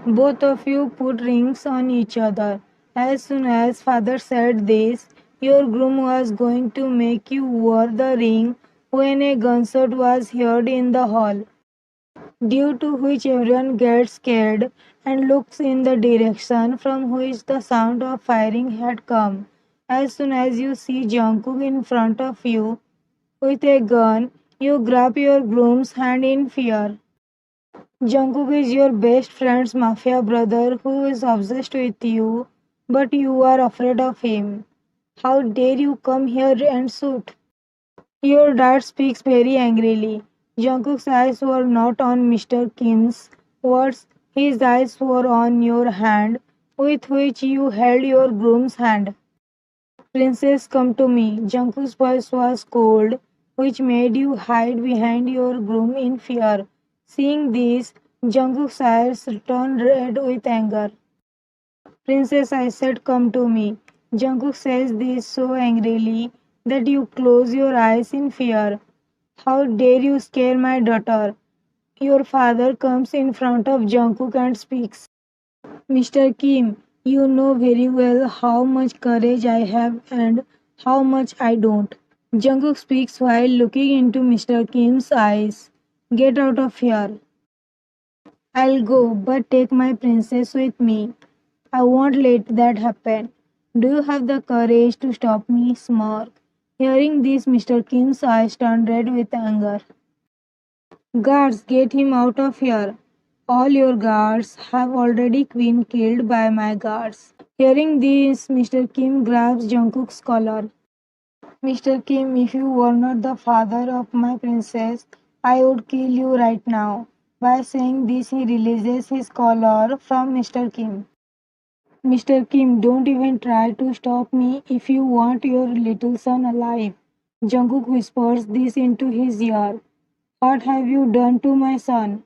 Both of you put rings on each other. As soon as father said this, your groom was going to make you wear the ring when a gunshot was heard in the hall, due to which everyone gets scared and looks in the direction from which the sound of firing had come. As soon as you see Jungkook in front of you with a gun, you grab your groom's hand in fear. Jungkook is your best friend's mafia brother who is obsessed with you, but you are afraid of him. How dare you come here and shoot? Your dad speaks very angrily. Jungkook's eyes were not on Mr. Kim's words, his eyes were on your hand, with which you held your groom's hand. Princess, come to me. Jungkook's voice was cold, which made you hide behind your groom in fear. Seeing this, Jungkook's eyes turned red with anger. Princess, I said, come to me. Jungkook says this so angrily that you close your eyes in fear. How dare you scare my daughter? Your father comes in front of Jungkook and speaks. Mr. Kim, you know very well how much courage I have and how much I don't. Jungkook speaks while looking into Mr. Kim's eyes. Get out of here. I'll go, but take my princess with me. I won't let that happen. Do you have the courage to stop me? Smirk. Hearing this, Mr. Kim's eyes turned red with anger. Guards, get him out of here. All your guards have already been killed by my guards. Hearing this, Mr. Kim grabs Jungkook's collar. Mr. Kim, if you were not the father of my princess, I would kill you right now. By saying this, he releases his collar from Mr. Kim. Mr. Kim, don't even try to stop me if you want your little son alive. Jungkook whispers this into his ear. What have you done to my son?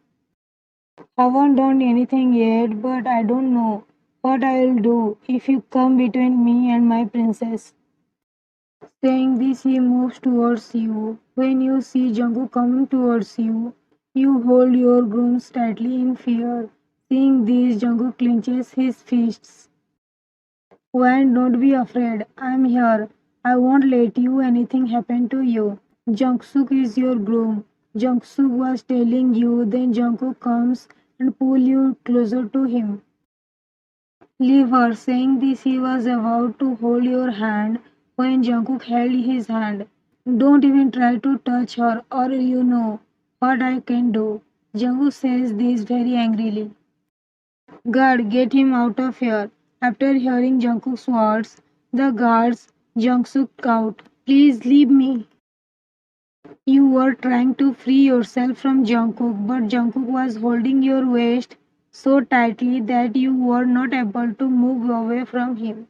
Haven't done anything yet, but I don't know what I will do if you come between me and my princess. Saying this, he moves towards you. When you see Jungkook coming towards you, you hold your grooms tightly in fear. Seeing this, Jungkook clenches his fists. Why don't be afraid. I'm here. I won't let you anything happen to you. Jungkook is your groom. Jungkook was telling you, then Jungkook comes and pull you closer to him. Leave her. Saying this, he was about to hold your hand when Jungkook held his hand. Don't even try to touch her or you know what I can do. Jungkook says this very angrily. Guard, get him out of here. After hearing Jungkook's words, the guards Jungkook out. Please leave me. You were trying to free yourself from Jungkook, but Jungkook was holding your waist so tightly that you were not able to move away from him.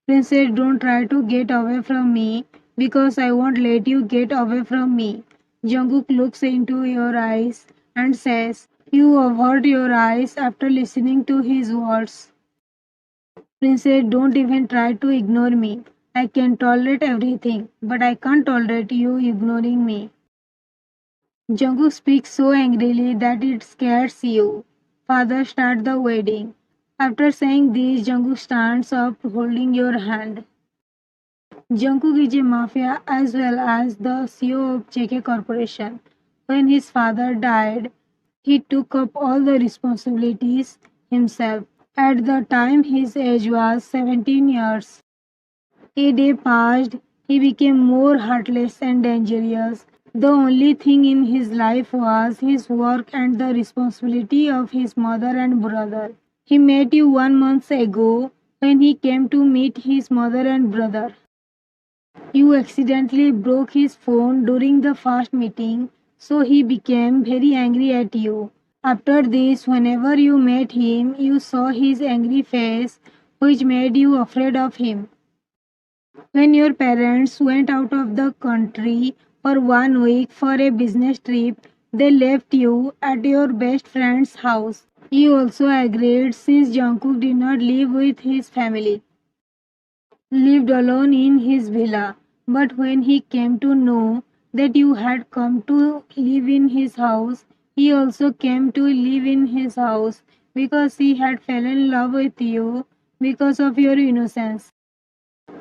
Princess, don't try to get away from me because I won't let you get away from me. Jungkook looks into your eyes and says, you avert your eyes after listening to his words. Princess, don't even try to ignore me. I can tolerate everything, but I can't tolerate you ignoring me. Jungkook speaks so angrily that it scares you. Father, start the wedding. After saying this, Jungkook stands up holding your hand. Jungkook is a mafia as well as the CEO of JK Corporation. When his father died, he took up all the responsibilities himself. At the time his age was 17 years. A day passed, he became more heartless and dangerous. The only thing in his life was his work and the responsibility of his mother and brother. He met you 1 month ago when he came to meet his mother and brother. You accidentally broke his phone during the first meeting, so he became very angry at you. After this, whenever you met him, you saw his angry face, which made you afraid of him. When your parents went out of the country for 1 week for a business trip, they left you at your best friend's house. You also agreed since Jungkook did not live with his family, lived alone in his villa. But when he came to know that you had come to live in his house, he also came to live in his house because he had fallen in love with you because of your innocence.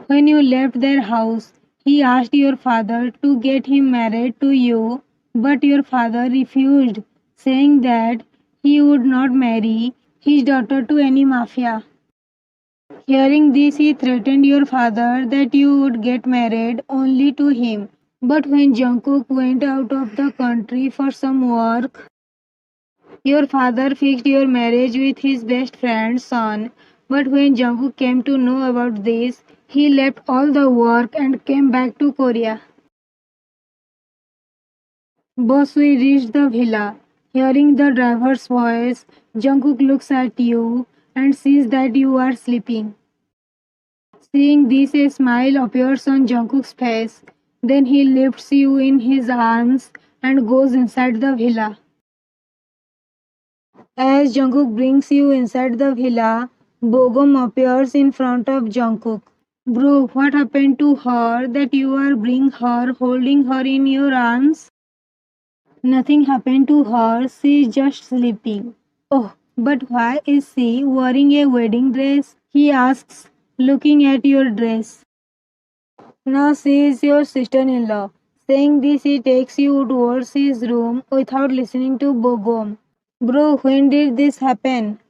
When you left their house, he asked your father to get him married to you, but your father refused, saying that he would not marry his daughter to any mafia. Hearing this, he threatened your father that you would get married only to him. But when Jungkook went out of the country for some work, your father fixed your marriage with his best friend's son. But when Jungkook came to know about this, he left all the work and came back to Korea. Boss, we reached the villa. Hearing the driver's voice, Jungkook looks at you and sees that you are sleeping. Seeing this, a smile appears on Jungkook's face. Then he lifts you in his arms and goes inside the villa. As Jungkook brings you inside the villa, Bogum appears in front of Jungkook. Bro, what happened to her that you are bringing her, holding her in your arms? Nothing happened to her, she is just sleeping. Oh, but why is she wearing a wedding dress? He asks, looking at your dress. Now she is your sister-in-law. Saying this, he takes you towards his room without listening to Bogom. Bro, when did this happen?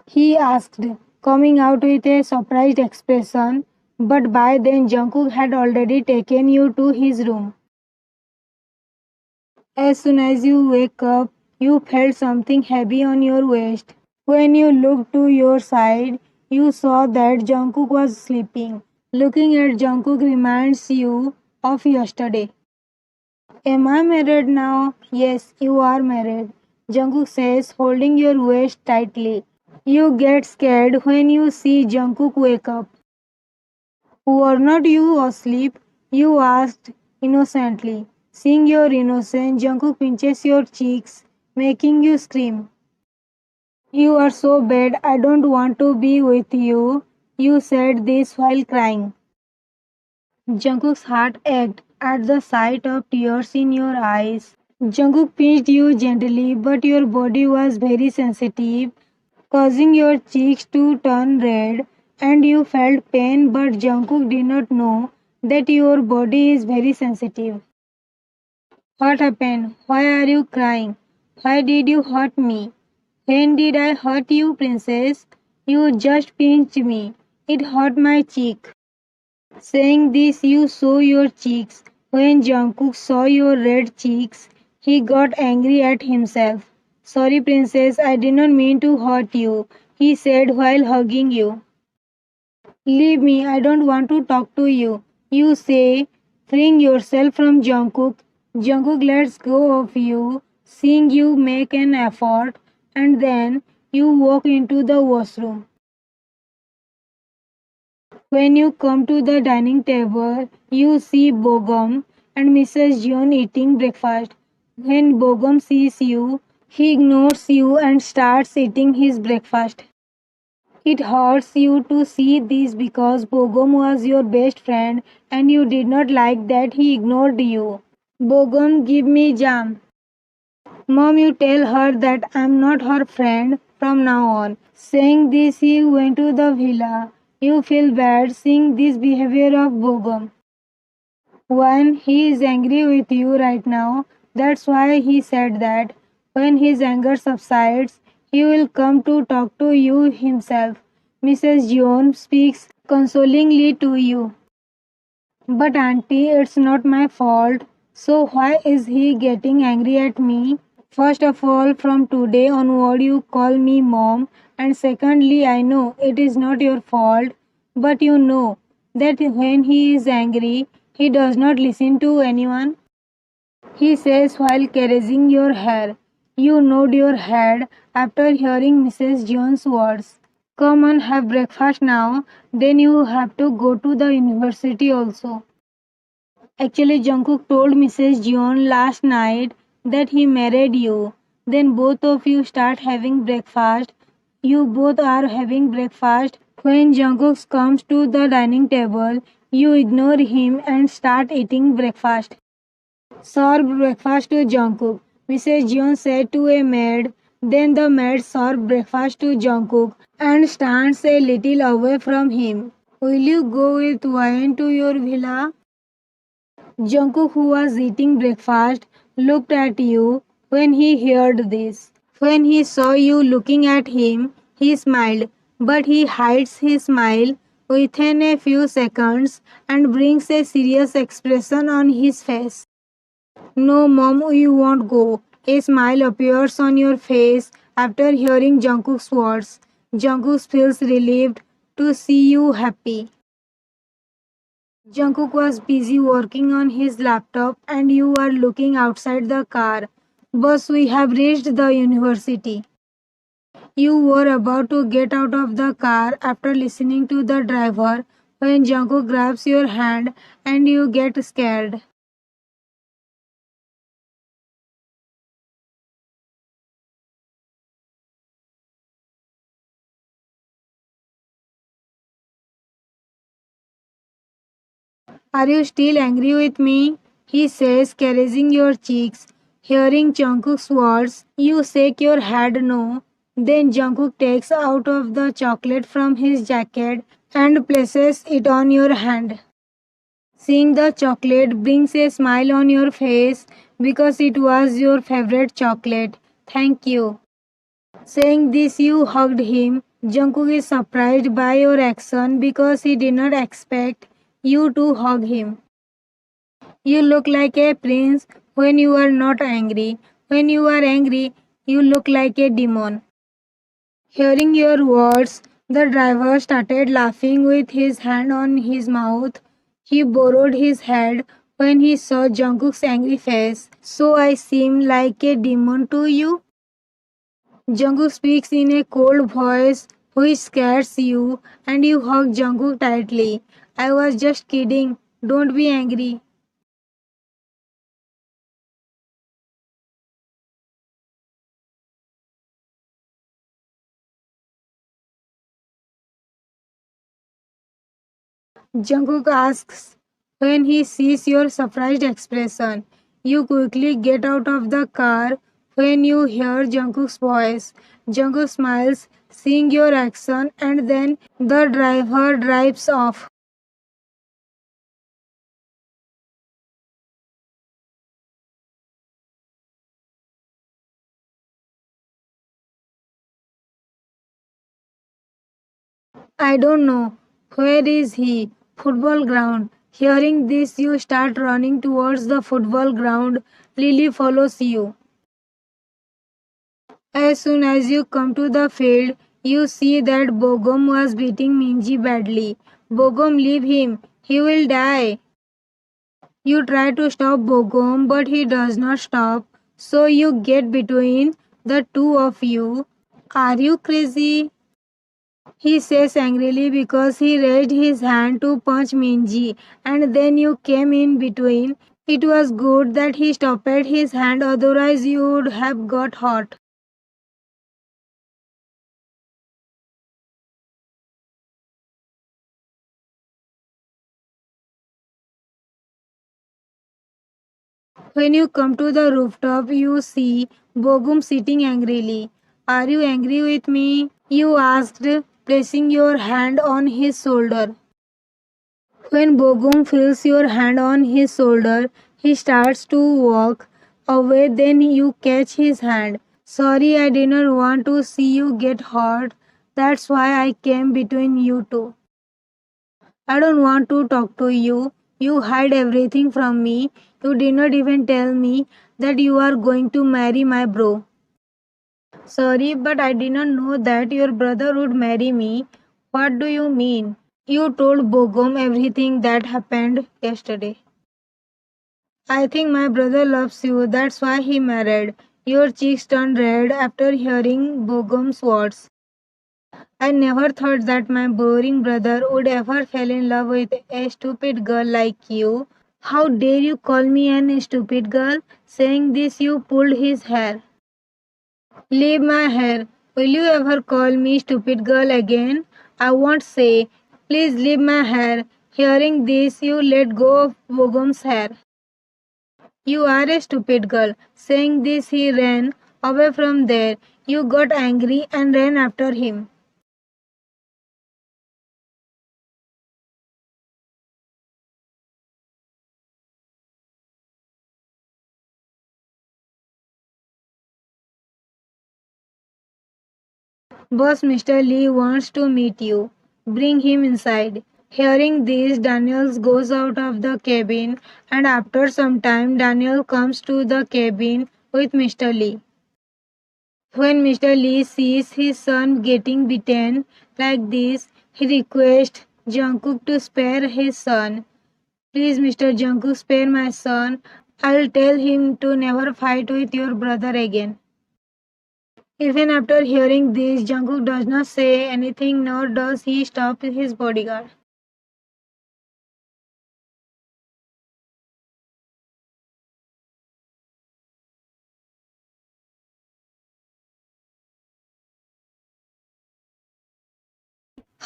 He asked, coming out with a surprised expression, but by then Jungkook had already taken you to his room. As soon as you wake up, you felt something heavy on your waist. When you looked to your side, you saw that Jungkook was sleeping. Looking at Jungkook reminds you of yesterday. Am I married now? Yes, you are married. Jungkook says, holding your waist tightly. You get scared when you see Jungkook wake up. Were not you asleep? You asked innocently. Seeing your innocence, Jungkook pinches your cheeks, making you scream. You are so bad, I don't want to be with you. You said this while crying. Jungkook's heart ached at the sight of tears in your eyes. Jungkook pinched you gently, but your body was very sensitive, causing your cheeks to turn red, and you felt pain, but Jungkook did not know that your body is very sensitive. What happened? Why are you crying? Why did you hurt me? When did I hurt you, princess? You just pinched me. It hurt my cheek. Saying this, you saw your cheeks. When Jungkook saw your red cheeks, he got angry at himself. Sorry, princess, I did not mean to hurt you, he said while hugging you. Leave me, I don't want to talk to you. You say, freeing yourself from Jungkook. Jungkook lets go of you, seeing you make an effort, and then you walk into the washroom. When you come to the dining table, you see Bogum and Mrs. Jeon eating breakfast. When Bogum sees you, he ignores you and starts eating his breakfast. It hurts you to see this because Bogum was your best friend and you did not like that he ignored you. Bogum, give me jam. Mom, you tell her that I'm not her friend from now on. Saying this, he went to the villa. You feel bad seeing this behavior of Bogum. When he is angry with you right now, that's why he said that. When his anger subsides, he will come to talk to you himself. Mrs. Jeon speaks consolingly to you. But auntie, it's not my fault. So why is he getting angry at me? First of all, from today onward, you call me mom. And secondly, I know it is not your fault. But you know that when he is angry, he does not listen to anyone. He says while caressing your hair. You nod your head after hearing Mrs. Jones' words. Come on, have breakfast now. Then you have to go to the university also. Actually, Jungkook told Mrs. Jeon last night that he married you. Then both of you start having breakfast. You both are having breakfast. When Jungkook comes to the dining table, you ignore him and start eating breakfast. Serve breakfast to Jungkook. Mrs. Jeon said to a maid. Then the maid serves breakfast to Jungkook and stands a little away from him. Will you go with wine to your villa? Jungkook, who was eating breakfast, looked at you when he heard this. When he saw you looking at him, he smiled, but he hides his smile within a few seconds and brings a serious expression on his face. No, mom, we won't go. A smile appears on your face after hearing Jungkook's words. Jungkook feels relieved to see you happy. Jungkook was busy working on his laptop and you are looking outside the car. Boss, we have reached the university. You were about to get out of the car after listening to the driver when Jungkook grabs your hand and you get scared. Are you still angry with me? He says, caressing your cheeks. Hearing Jungkook's words, you shake your head no. Then Jungkook takes out of the chocolate from his jacket and places it on your hand. Seeing the chocolate brings a smile on your face because it was your favorite chocolate. Thank you. Saying this, you hugged him. Jungkook is surprised by your action because he did not expect you to hug him. You look like a prince when you are not angry. When you are angry, you look like a demon. Hearing your words, the driver started laughing with his hand on his mouth. He borrowed his head when he saw Jungkook's angry face. So I seem like a demon to you? Jungkook speaks in a cold voice which scares you and you hug Jungkook tightly. I was just kidding. Don't be angry. Jungkook asks when he sees your surprised expression. You quickly get out of the car when you hear Jungkook's voice. Jungkook smiles, seeing your action, and then the driver drives off. I don't know. Where is he? Football ground. Hearing this, you start running towards the football ground. Lily follows you. As soon as you come to the field, you see that Bogom was beating Minji badly. Bogom, leave him. He will die. You try to stop Bogom, but he does not stop. So you get between the two of you. Are you crazy? He says angrily because he raised his hand to punch Minji and then you came in between. It was good that he stopped his hand, otherwise you would have got hurt. When you come to the rooftop, you see Bogum sitting angrily. Are you angry with me? You asked, placing your hand on his shoulder. When Bogum feels your hand on his shoulder, he starts to walk away. Then you catch his hand. Sorry, I did not want to see you get hurt. That's why I came between you two. I don't want to talk to you. You hide everything from me. You did not even tell me that you are going to marry my bro. Sorry, but I did not know that your brother would marry me. What do you mean? You told Bogom everything that happened yesterday. I think my brother loves you. That's why he married. Your cheeks turned red after hearing Bogom's words. I never thought that my boring brother would ever fall in love with a stupid girl like you. How dare you call me an stupid girl? Saying this, you pulled his hair. Leave my hair. Will you ever call me stupid girl again? I won't say. Please leave my hair. Hearing this, you let go of Bogom's hair. You are a stupid girl. Saying this, he ran away from there. You got angry and ran after him. Boss Mr. Lee wants to meet you. Bring him inside. Hearing this, Daniel goes out of the cabin, and after some time, Daniel comes to the cabin with Mr. Lee. When Mr. Lee sees his son getting beaten like this, he requests Jungkook to spare his son. Please, Mr. Jungkook, spare my son. I'll tell him to never fight with your brother again. Even after hearing this, Jungkook does not say anything nor does he stop his bodyguard.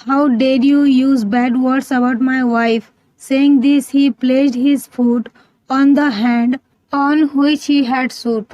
How dare you use bad words about my wife? Saying this, he placed his foot on the hand on which he had stood.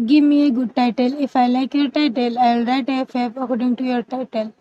Give me a good title. If I like your title, I'll write FF according to your title.